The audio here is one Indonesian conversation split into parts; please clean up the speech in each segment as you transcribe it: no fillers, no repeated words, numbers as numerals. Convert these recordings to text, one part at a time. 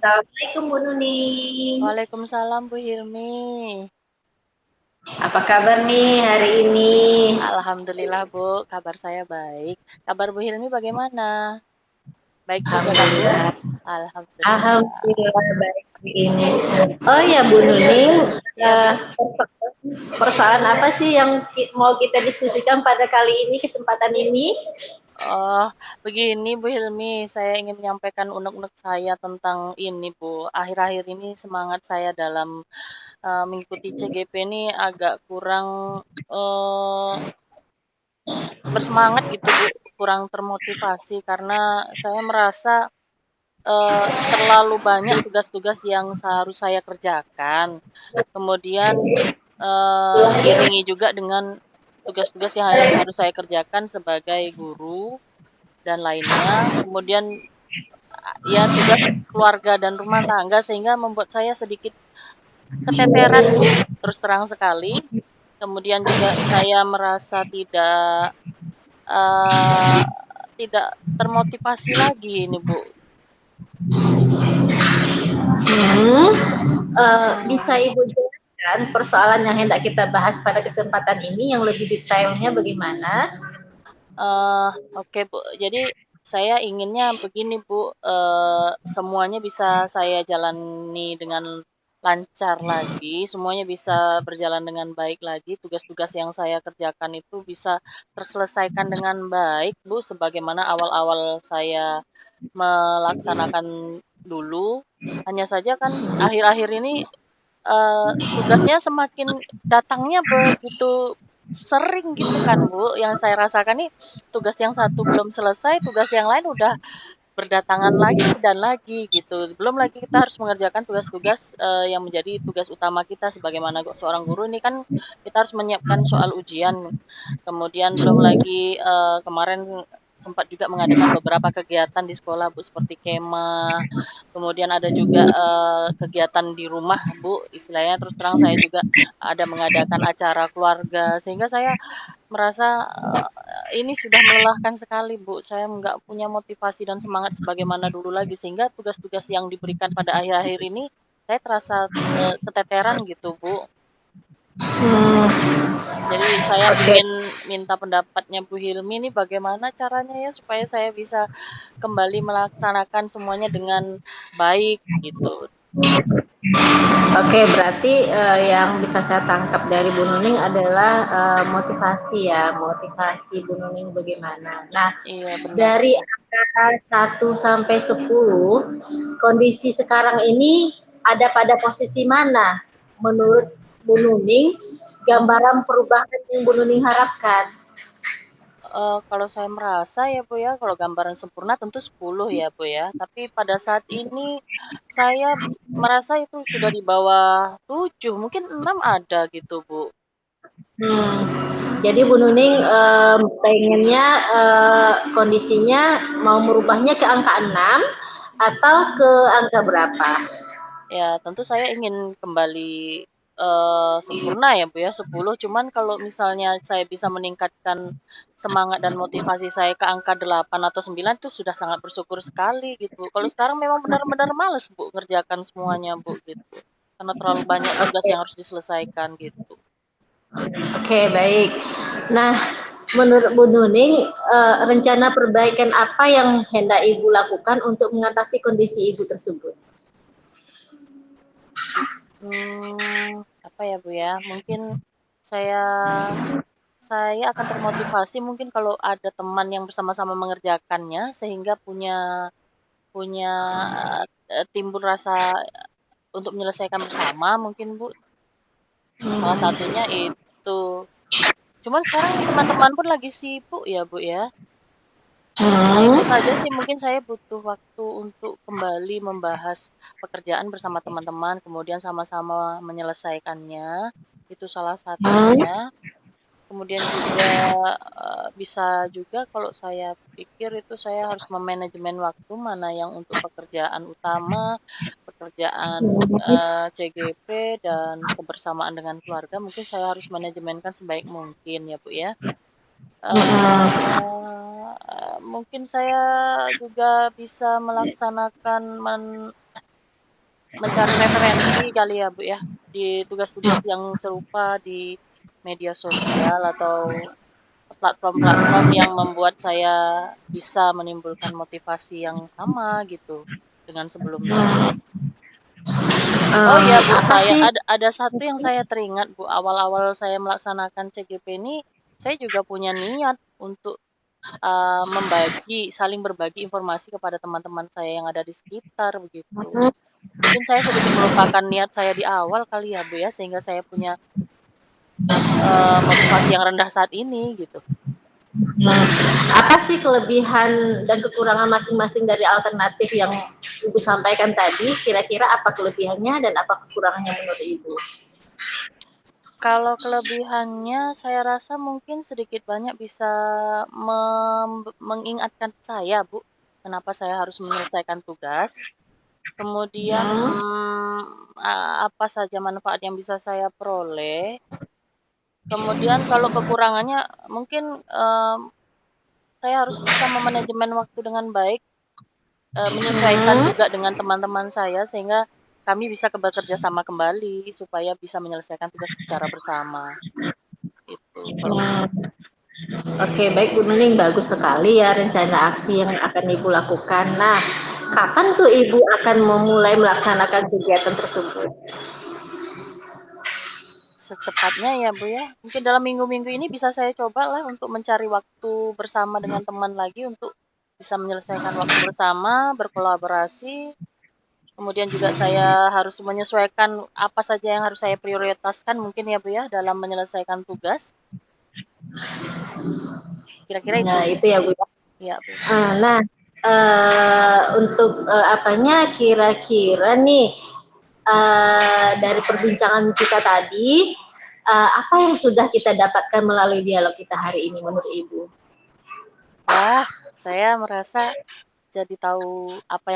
Assalamualaikum Bu Nuning. Waalaikumsalam Bu Hilmi. Apa kabar nih hari ini? Alhamdulillah Bu, kabar saya baik. Kabar Bu Hilmi bagaimana? Baik juga kan Bu? Alhamdulillah. Alhamdulillah. Alhamdulillah baik hari ini. Oh ya Bu Nuning, Ya Bu. persoalan apa sih yang mau kita diskusikan pada kali ini, kesempatan ini? Oh, begini Bu Hilmi, saya ingin menyampaikan unek-unek saya tentang ini Bu. Akhir-akhir ini semangat saya dalam mengikuti CGP ini agak kurang eh, bersemangat gitu Bu, kurang termotivasi karena saya merasa terlalu banyak tugas-tugas yang harus saya kerjakan. Kemudian diiringi juga dengan tugas-tugas yang harus saya kerjakan sebagai guru dan lainnya. Kemudian ya tugas keluarga dan rumah tangga sehingga membuat saya sedikit keteteran Bu, terus terang sekali. Kemudian juga saya merasa uh, tidak termotivasi lagi ini Bu. Bisa Ibu jelaskan persoalan yang hendak kita bahas pada kesempatan ini yang lebih detailnya bagaimana? Oke Bu, jadi saya inginnya begini Bu, semuanya bisa saya jalani dengan lancar lagi, semuanya bisa berjalan dengan baik lagi, tugas-tugas yang saya kerjakan itu bisa terselesaikan dengan baik Bu, sebagaimana awal-awal saya melaksanakan dulu. Hanya saja kan akhir-akhir ini tugasnya semakin datangnya begitu sering gitu kan Bu, yang saya rasakan nih tugas yang satu belum selesai, tugas yang lain udah berdatangan lagi dan lagi gitu. Belum lagi kita harus mengerjakan tugas-tugas yang menjadi tugas utama kita sebagaimana seorang guru ini kan kita harus menyiapkan soal ujian. Kemudian belum lagi kemarin sempat juga mengadakan beberapa kegiatan di sekolah Bu seperti kemah. Kemudian ada juga kegiatan di rumah Bu, istilahnya terus terang saya juga ada mengadakan acara keluarga sehingga saya merasa ini sudah melelahkan sekali Bu. Saya nggak punya motivasi dan semangat sebagaimana dulu lagi sehingga tugas-tugas yang diberikan pada akhir-akhir ini saya terasa keteteran gitu Bu. Jadi saya Oke. ingin minta pendapatnya Bu Hilmi ini bagaimana caranya ya supaya saya bisa kembali melaksanakan semuanya dengan baik gitu. Oke, berarti yang bisa saya tangkap dari Bu Nuning adalah motivasi ya, motivasi Bu Nuning bagaimana. Nah, Iya benar dari Bu. angka 1 sampai 10, kondisi sekarang ini ada pada posisi mana menurut Bu Nuning, gambaran perubahan yang Bu Nuning harapkan? Kalau saya merasa ya Bu ya, kalau gambaran sempurna tentu 10 ya Bu ya, tapi pada saat ini saya merasa itu sudah di bawah 7, mungkin 6 ada gitu Bu. Jadi Bu Nuning pengennya kondisinya mau merubahnya ke angka 6 atau ke angka berapa? Ya tentu saya ingin kembali sempurna ya Bu ya, 10, cuman kalau misalnya saya bisa meningkatkan semangat dan motivasi saya ke angka 8 atau 9 itu sudah sangat bersyukur sekali gitu. Kalau sekarang memang benar-benar males Bu ngerjakan semuanya Bu gitu. Karena terlalu banyak tugas Oke, yang harus diselesaikan gitu. oke, baik. Nah, menurut Bu Nuning, rencana perbaikan apa yang hendak Ibu lakukan untuk mengatasi kondisi Ibu tersebut? Apa ya Bu ya? Mungkin saya saya akan termotivasi mungkin kalau ada teman yang bersama-sama mengerjakannya sehingga punya punya timbul rasa untuk menyelesaikan bersama mungkin Bu. Salah satunya itu. Cuman sekarang teman-teman pun lagi sibuk ya Bu ya. Nah, itu Hmm. saja sih mungkin saya butuh waktu untuk kembali membahas pekerjaan bersama teman-teman, kemudian sama-sama menyelesaikannya. Itu salah Hmm. satunya. Kemudian juga bisa juga kalau saya pikir itu saya harus memanajemen waktu mana yang untuk pekerjaan utama, pekerjaan CGP dan kebersamaan dengan keluarga. Mungkin saya harus manajemenkan sebaik mungkin ya Bu ya. Mungkin saya juga bisa melaksanakan mencari referensi kali ya Bu ya, di tugas-tugas yang serupa di media sosial atau platform-platform yang membuat saya bisa menimbulkan motivasi yang sama gitu dengan sebelumnya. Oh iya Bu, Apa sih? ada satu yang saya teringat Bu, awal-awal saya melaksanakan CGP ini, saya juga punya niat untuk saling berbagi informasi kepada teman-teman saya yang ada di sekitar begitu. Mungkin saya sedikit melupakan niat saya di awal kali ya Bu ya, sehingga saya punya motivasi yang rendah saat ini gitu. Apa sih kelebihan dan kekurangan masing-masing dari alternatif yang Ibu sampaikan tadi? Kira-kira apa kelebihannya dan apa kekurangannya menurut Ibu? Kalau kelebihannya saya rasa mungkin sedikit banyak bisa mengingatkan saya Bu, kenapa saya harus menyelesaikan tugas. Kemudian apa saja manfaat yang bisa saya peroleh. Kemudian kalau kekurangannya mungkin saya harus bisa memanajemen waktu dengan baik, menyesuaikan juga dengan teman-teman saya sehingga kami bisa bekerja sama kembali supaya bisa menyelesaikan tugas secara bersama. Itu. Oke, baik Bu Nuning, bagus sekali ya rencana aksi yang akan Ibu lakukan. Nah, kapan tuh Ibu akan memulai melaksanakan kegiatan tersebut? Secepatnya ya Bu ya, mungkin dalam minggu-minggu ini bisa saya coba lah untuk mencari waktu bersama dengan teman lagi untuk bisa menyelesaikan waktu bersama, berkolaborasi. Kemudian juga saya harus menyesuaikan apa saja yang harus saya prioritaskan mungkin ya Bu ya dalam menyelesaikan tugas. Kira-kira itu. Nah, itu ya Bu. Ya Bu. Nah, untuk apanya kira-kira nih dari perbincangan kita tadi, apa yang sudah kita dapatkan melalui dialog kita hari ini menurut Ibu? Wah, saya merasa jadi tahu apa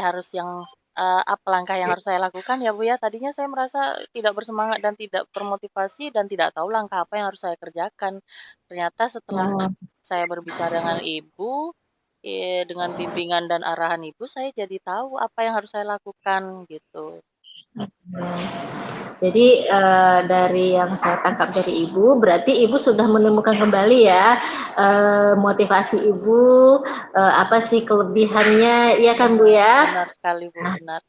langkah yang harus saya lakukan ya Bu ya. Tadinya saya merasa tidak bersemangat dan tidak termotivasi dan tidak tahu langkah apa yang harus saya kerjakan. Ternyata setelah saya berbicara dengan Ibu, dengan bimbingan dan arahan Ibu, saya jadi tahu apa yang harus saya lakukan gitu. Jadi dari yang saya tangkap dari Ibu, berarti Ibu sudah menemukan kembali ya motivasi Ibu, apa sih kelebihannya, ya kan Bu ya? Benar sekali Bu, benar.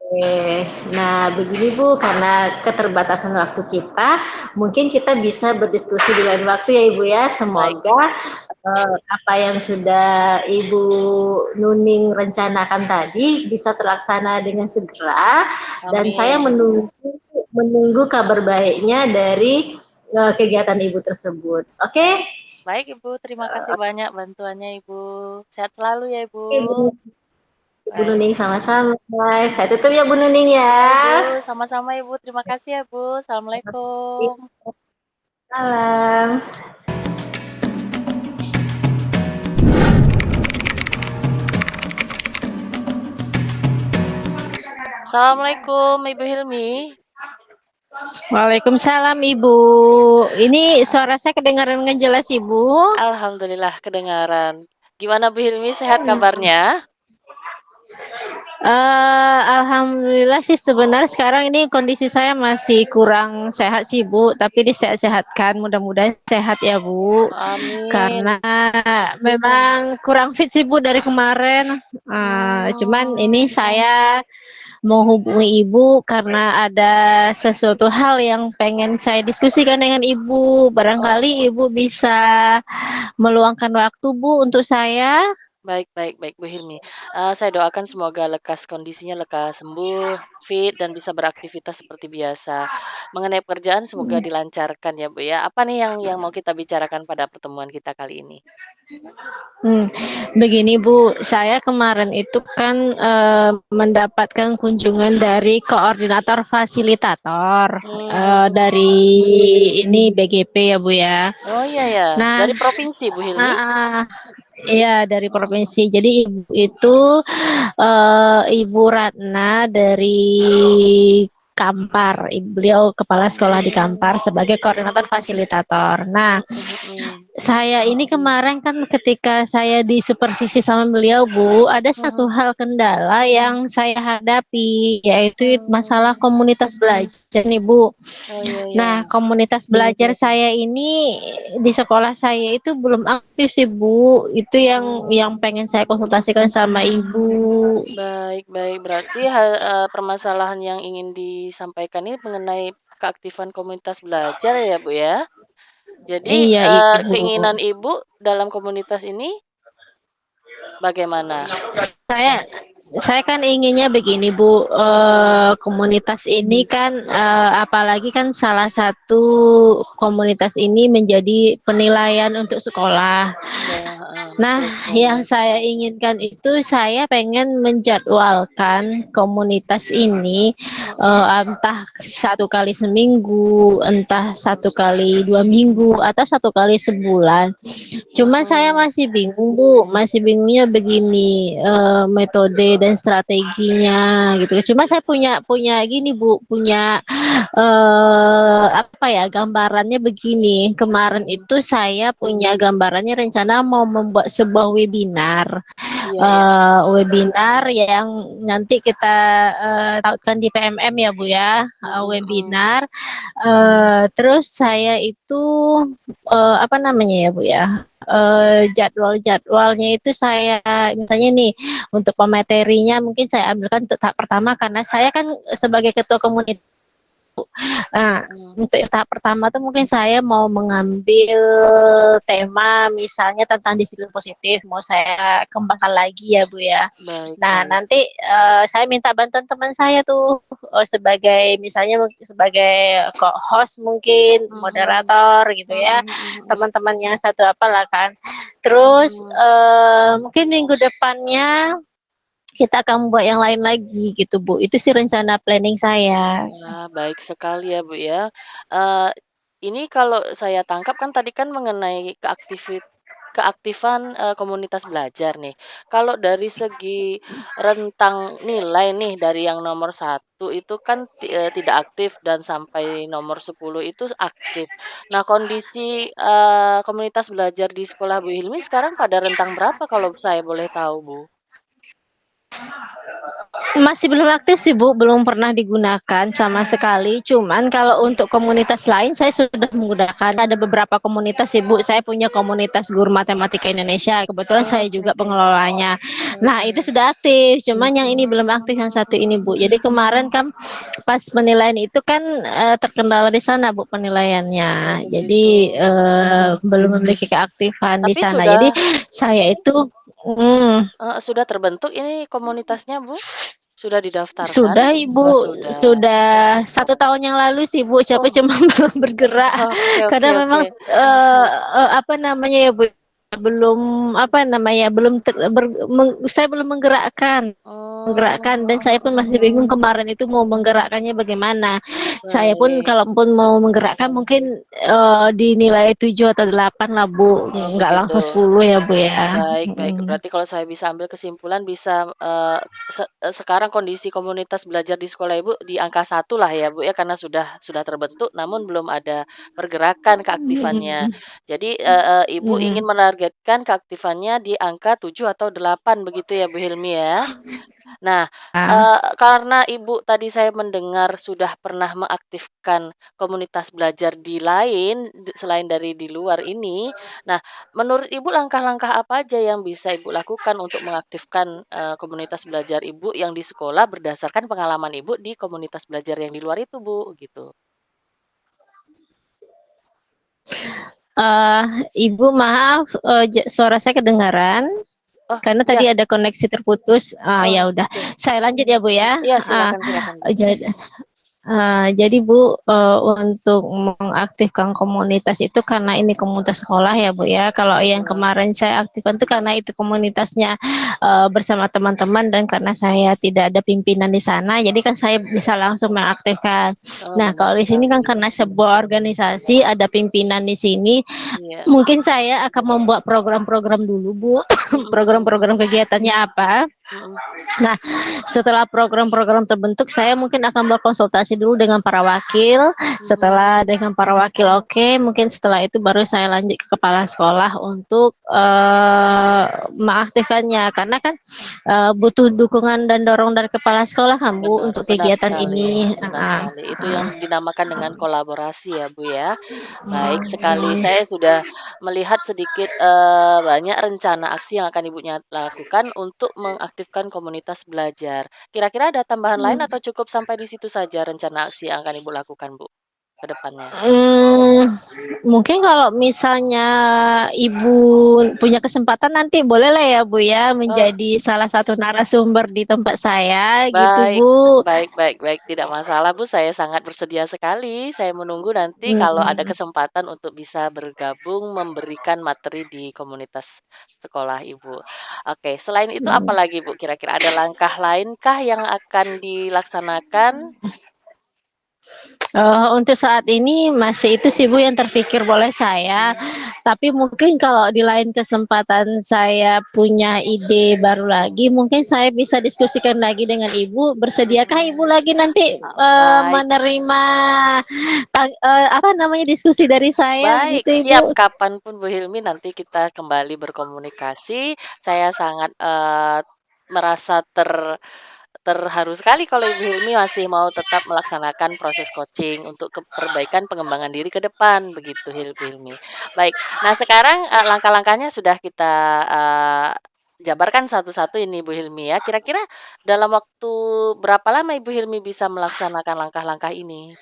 Oke, nah begini Bu, karena keterbatasan waktu kita, mungkin kita bisa berdiskusi di lain waktu ya Ibu ya. Semoga apa yang sudah Ibu Nuning rencanakan tadi bisa terlaksana dengan segera. Dan saya menunggu kabar baiknya dari kegiatan Ibu tersebut. Oke? Baik Ibu, terima kasih banyak bantuannya Ibu. Sehat selalu ya Ibu. Bu Nuning sama-sama. Saya tutup ya Bu Nuning ya. Ibu, sama-sama Ibu. Terima kasih ya Bu. Assalamualaikum. Salam. Assalamualaikum Ibu Hilmi. Waalaikumsalam Ibu. Ini suara saya kedengaran dengan jelas Ibu? Alhamdulillah kedengaran. Gimana Bu Hilmi, sehat kabarnya? Alhamdulillah sih sebenarnya sekarang ini kondisi saya masih kurang sehat sih Bu, tapi disehat-sehatkan, mudah-mudahan sehat ya Bu. Amin. Karena memang kurang fit sih Bu dari kemarin. Cuman ini saya menghubungi Ibu karena ada sesuatu hal yang pengen saya diskusikan dengan Ibu. Barangkali Ibu bisa meluangkan waktu Bu untuk saya. Baik Bu Hilmi. Saya doakan semoga kondisinya lekas sembuh, fit dan bisa beraktivitas seperti biasa. Mengenai pekerjaan semoga dilancarkan ya Bu ya. Apa nih yang mau kita bicarakan pada pertemuan kita kali ini? Begini Bu, saya kemarin itu kan mendapatkan kunjungan dari koordinator fasilitator dari ini BGP ya Bu ya. Oh iya ya, dari provinsi Bu Hilmi? Iya, dari provinsi. Jadi Ibu itu Ibu Ratna dari Kampar. Beliau kepala sekolah di Kampar sebagai koordinator fasilitator. Nah, saya ini kemarin kan ketika saya disupervisi sama beliau, Bu, ada satu hal kendala yang saya hadapi, yaitu masalah komunitas belajar nih, Bu. Oh, iya, Nah, iya. komunitas belajar saya ini di sekolah saya itu belum aktif sih, Bu. Itu yang pengen saya konsultasikan sama Ibu. Baik, baik. Berarti permasalahan yang ingin disampaikan ini mengenai keaktifan komunitas belajar ya, Bu, ya? Jadi, Iya, Ibu. keinginan Ibu dalam komunitas ini bagaimana? Saya saya kan inginnya begini, Bu, komunitas ini kan, apalagi kan salah satu komunitas ini menjadi penilaian untuk sekolah. Iya, Nah, betul sekali. yang saya inginkan itu saya pengen menjadwalkan komunitas ini, entah 1 kali seminggu, entah 1 kali 2 minggu, atau 1 kali sebulan. Cuma saya masih bingung, Bu, masih bingungnya begini, metode dan strateginya gitu. Cuma saya punya gini, Bu, punya apa ya, gambarannya begini. Kemarin itu saya punya gambarannya rencana mau membuat sebuah webinar. Iya, iya. Webinar yang nanti kita tautkan di PMM ya, Bu, ya. Webinar. Terus saya itu apa namanya ya, Bu, ya? Jadwalnya itu saya misalnya nih untuk pematerinya mungkin saya ambilkan untuk tahap pertama karena saya kan sebagai ketua komunitas. Nah, untuk tahap pertama tuh mungkin saya mau mengambil tema misalnya tentang disiplin positif, mau saya kembangkan lagi ya, Bu, ya. Baik, Nah, baik. nanti saya minta bantuan teman saya tuh sebagai misalnya sebagai host mungkin, moderator gitu ya. Teman-teman yang satu apalah kan. Terus mungkin minggu depannya kita akan membuat yang lain lagi gitu, Bu. Itu sih rencana planning saya. Wah, baik sekali ya, Bu, ya. Eee, ini kalau saya tangkap kan tadi kan mengenai keaktifan, komunitas belajar nih. Kalau dari segi rentang nilai nih dari yang nomor 1 itu kan tidak aktif dan sampai nomor 10 itu aktif. Nah, kondisi, komunitas belajar di sekolah Bu Hilmi sekarang pada rentang berapa kalau saya boleh tahu, Bu? Masih belum aktif sih, Bu, belum pernah digunakan sama sekali. Cuman kalau untuk komunitas lain saya sudah menggunakan. Ada beberapa komunitas sih, Bu. Saya punya komunitas guru matematika Indonesia. Kebetulan Oh, saya oke, juga oke. pengelolanya. Nah, itu sudah aktif. Cuman yang ini belum aktif yang satu ini, Bu. Jadi kemarin kan pas penilaian itu kan terkendala di sana, Bu, Oh, penilaiannya. begitu. Jadi belum memiliki keaktifan di Tapi sana. sudah Jadi saya itu sudah terbentuk ini komunitasnya, Bu? Sudah didaftarkan? sudah, Oh, Ibu, sudah. sudah 1 tahun yang lalu sih, Bu, tapi Oh, cuma belum bergerak oke, oke, karena oke. memang apa namanya ya, Bu, belum apa namanya, belum saya belum menggerakkan dan saya pun masih bingung kemarin itu mau menggerakkannya bagaimana. Saya pun Baik. kalaupun mau menggerakkan mungkin dinilai 7 atau 8 lah, Bu, Oh, nggak begitu. langsung 10 ya, Bu, ya. Baik, baik. Berarti kalau saya bisa ambil kesimpulan bisa, sekarang kondisi komunitas belajar di sekolah Ibu di angka 1 lah ya, Bu, ya, karena sudah terbentuk namun belum ada pergerakan keaktifannya. Mhm, Jadi, Ibu ingin mhm. menargetkan keaktifannya di angka 7 atau 8 begitu ya, Bu Hilmi, ya? Nah, Ah. karena Ibu tadi saya mendengar sudah pernah mengaktifkan komunitas belajar di lain, selain dari di luar ini. Nah, menurut Ibu langkah-langkah apa aja yang bisa Ibu lakukan untuk mengaktifkan, komunitas belajar Ibu yang di sekolah berdasarkan pengalaman Ibu di komunitas belajar yang di luar itu, Bu, gitu? Eh, Ibu maaf, suara saya kedengaran? Oh, Karena tadi iya. ada koneksi terputus. Oh, Ya udah, oke. saya lanjut ya, Bu, ya. Iya, silakan, silakan, Bu. Jadi, Bu, untuk mengaktifkan komunitas itu karena ini komunitas sekolah ya, Bu, ya. Kalau yang Betul. kemarin saya aktifkan itu karena itu komunitasnya bersama teman-teman dan karena saya tidak ada pimpinan di sana, jadi kan saya bisa langsung mengaktifkan. Oh, Nah, benar kalau di sini kan sekali. karena sebuah organisasi ada pimpinan di sini, Iya. mungkin saya akan membuat program-program dulu, Bu. Mhm, mhm. Program-program kegiatannya apa? Mhm. Nah, setelah program-program terbentuk, saya mungkin akan berkonsultasi dulu dengan para wakil. Mhm. Setelah dengan para wakil oke, mungkin setelah itu baru saya lanjut ke kepala sekolah untuk mengaktifkannya. Karena kan butuh dukungan dan dorong dari kepala sekolah kan Bu Benar untuk benar kegiatan sekali ini. benar sekali. Itu yang dinamakan dengan kolaborasi ya, Bu, ya. Baik sekali, Hmm. saya sudah melihat sedikit, banyak rencana aksi yang akan Ibu lakukan untuk mengaktifkan komunitas belajar. Kira-kira ada tambahan lain atau cukup sampai di situ saja rencana aksi yang akan Ibu lakukan, Bu, ke depannya? Mungkin kalau misalnya Ibu punya kesempatan nanti bolehlah ya Bu ya Oh, menjadi salah satu narasumber di tempat saya gitu baik Bu. baik baik baik, tidak masalah, Bu, saya sangat bersedia sekali. Saya menunggu nanti kalau ada Mhm. kesempatan untuk bisa bergabung memberikan materi di komunitas sekolah Ibu. Oke, selain itu Mhm. apalagi, Bu, kira-kira ada langkah lainkah yang akan dilaksanakan? Untuk saat ini masih itu sih Bu yang terfikir oleh saya, tapi mungkin kalau di lain kesempatan saya punya ide baru lagi, mungkin saya bisa diskusikan lagi dengan Ibu. Bersediakah Ibu lagi nanti Baik menerima apa namanya diskusi dari saya baik, begitu siap Ibu? kapan pun Bu Hilmi nanti kita kembali berkomunikasi. Saya sangat, merasa terharu sekali kalau Ibu Hilmi masih mau tetap melaksanakan proses coaching untuk perbaikan pengembangan diri ke depan, begitu Bu Hilmi. Baik, nah sekarang, langkah-langkahnya sudah kita, jabarkan satu-satu ini Bu Hilmi ya. Kira-kira dalam waktu berapa lama Ibu Hilmi bisa melaksanakan langkah-langkah ini?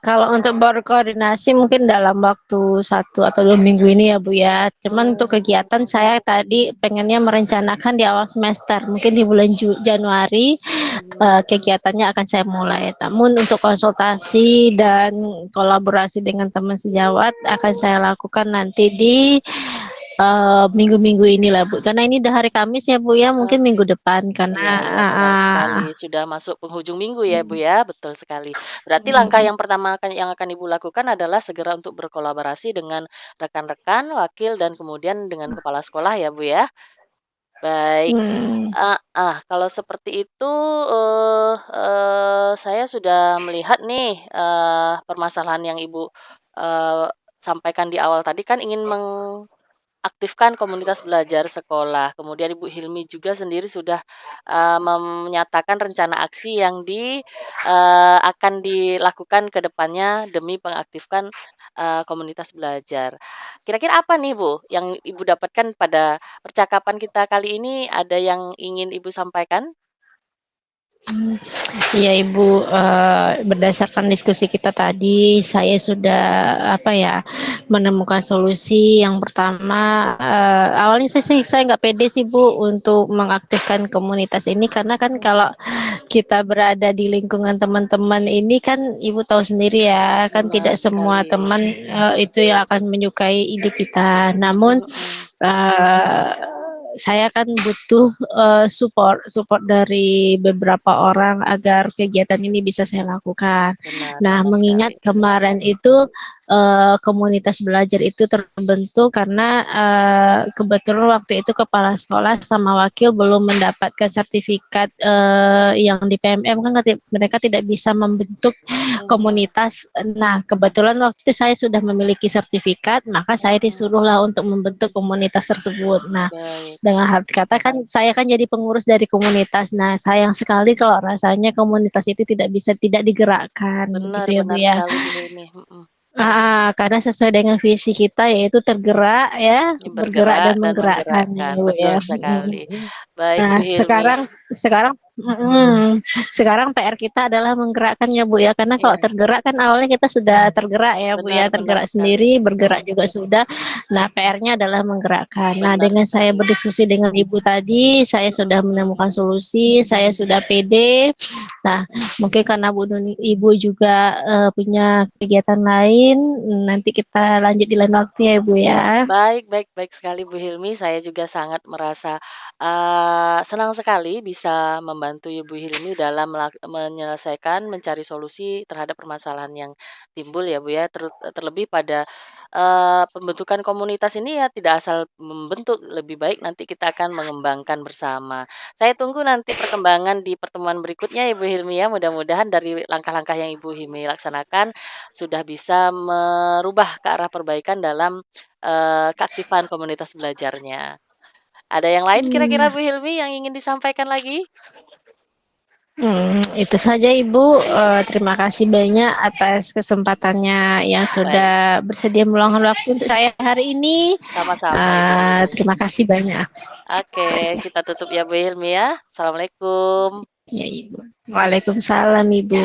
Kalau untuk berkoordinasi mungkin dalam waktu 1 atau 2 minggu ini ya Bu ya. Cuman untuk Mmm, kegiatan saya tadi pengennya merencanakan di awal semester, mungkin di bulan Januari mhm. kegiatannya akan saya mulai. Namun untuk konsultasi dan kolaborasi dengan teman sejawat akan saya lakukan nanti di minggu-minggu inilah Bu. Karena ini udah hari Kamis ya Bu ya, mungkin Oke. minggu depan karena Iya iya, benar sekali. Sudah masuk penghujung minggu ya, Bu, ya, betul sekali. Berarti langkah yang pertama yang akan Ibu lakukan adalah segera untuk berkolaborasi dengan rekan-rekan, wakil, dan kemudian dengan kepala sekolah ya, Bu, ya? Baik, hmm. kalau seperti itu, saya sudah melihat nih, permasalahan yang Ibu, eee, sampaikan di awal tadi kan ingin aktifkan komunitas belajar sekolah. Kemudian Ibu Hilmi juga sendiri sudah, menyatakan rencana aksi yang akan dilakukan ke depannya demi mengaktifkan, komunitas belajar. Kira-kira apa nih, Bu, yang Ibu dapatkan pada percakapan kita kali ini, ada yang ingin Ibu sampaikan? Iya Ibu, berdasarkan diskusi kita tadi, saya sudah apa ya, menemukan solusi yang pertama, awalnya saya nggak pede sih Bu untuk mengaktifkan komunitas ini karena kan kalau kita berada di lingkungan teman-teman ini kan Ibu tahu sendiri ya, kan Benar tidak semua sekali. teman, itu yang akan menyukai ide kita. Namun, Mhm mhm. eee, saya kan butuh, support support dari beberapa orang agar kegiatan ini bisa saya lakukan. Benar Nah, benar sekali. mengingat kemarin itu, komunitas belajar itu terbentuk karena, kebetulan waktu itu kepala sekolah sama wakil belum mendapatkan sertifikat, yang di PMM kan mereka tidak bisa membentuk Mhm. komunitas. Nah, kebetulan waktu itu saya sudah memiliki sertifikat, maka saya Mhm. disuruhlah untuk membentuk komunitas tersebut. Nah, Baik. dengan arti kata kan saya kan jadi pengurus dari komunitas. Nah, sayang sekali kalau rasanya komunitas itu tidak digerakkan, Benar begitu ya Bu benar ya. sekali, Bu Hilmi, mhm. Karena sesuai dengan visi kita yaitu tergerak ya, bergerak Bergerak dan dan menggerakkan menggerakkan, ya Bu betul ya. sekali. Baik, Nah, Bu Hilmi. sekarang PR kita adalah menggerakkan ya Bu ya, karena kalau Iya, tergerak kan awalnya kita sudah tergerak ya Bu benar ya, benar tergerak sekali. sendiri, bergerak Mhm, juga sudah. Nah, PR-nya adalah menggerakkan. Nah, benar dengan saya sekali. berdiskusi dengan Ibu tadi, saya sudah menemukan solusi, saya sudah pede. Nah, mungkin karena Ibu juga punya kegiatan lain, nanti kita lanjut di lain waktu ya Ibu ya. Baik baik baik sekali, Bu Hilmi, saya juga sangat merasa, senang sekali bisa membantu Ibu Hilmi dalam menyelesaikan, mencari solusi terhadap permasalahan yang timbul ya Bu ya, terlebih pada pembentukan komunitas ini ya tidak asal membentuk, lebih baik nanti kita akan mengembangkan bersama. Saya tunggu nanti perkembangan di pertemuan berikutnya Ibu Hilmi ya, mudah-mudahan dari langkah-langkah yang Ibu Hilmi laksanakan sudah bisa merubah ke arah perbaikan dalam, keaktifan komunitas belajarnya. Ada yang lain Hmm. kira-kira Bu Hilmi yang ingin disampaikan lagi? Itu saja Ibu. Terima kasih banyak atas kesempatannya yang Baik, sudah bersedia meluangkan waktu untuk saya hari ini. sama-sama Ibu Hilmi. Terima kasih banyak. Oke, Saja. kita tutup ya Bu Hilmi ya. Assalamualaikum. Ya Ibu. Waalaikumsalam Ibu.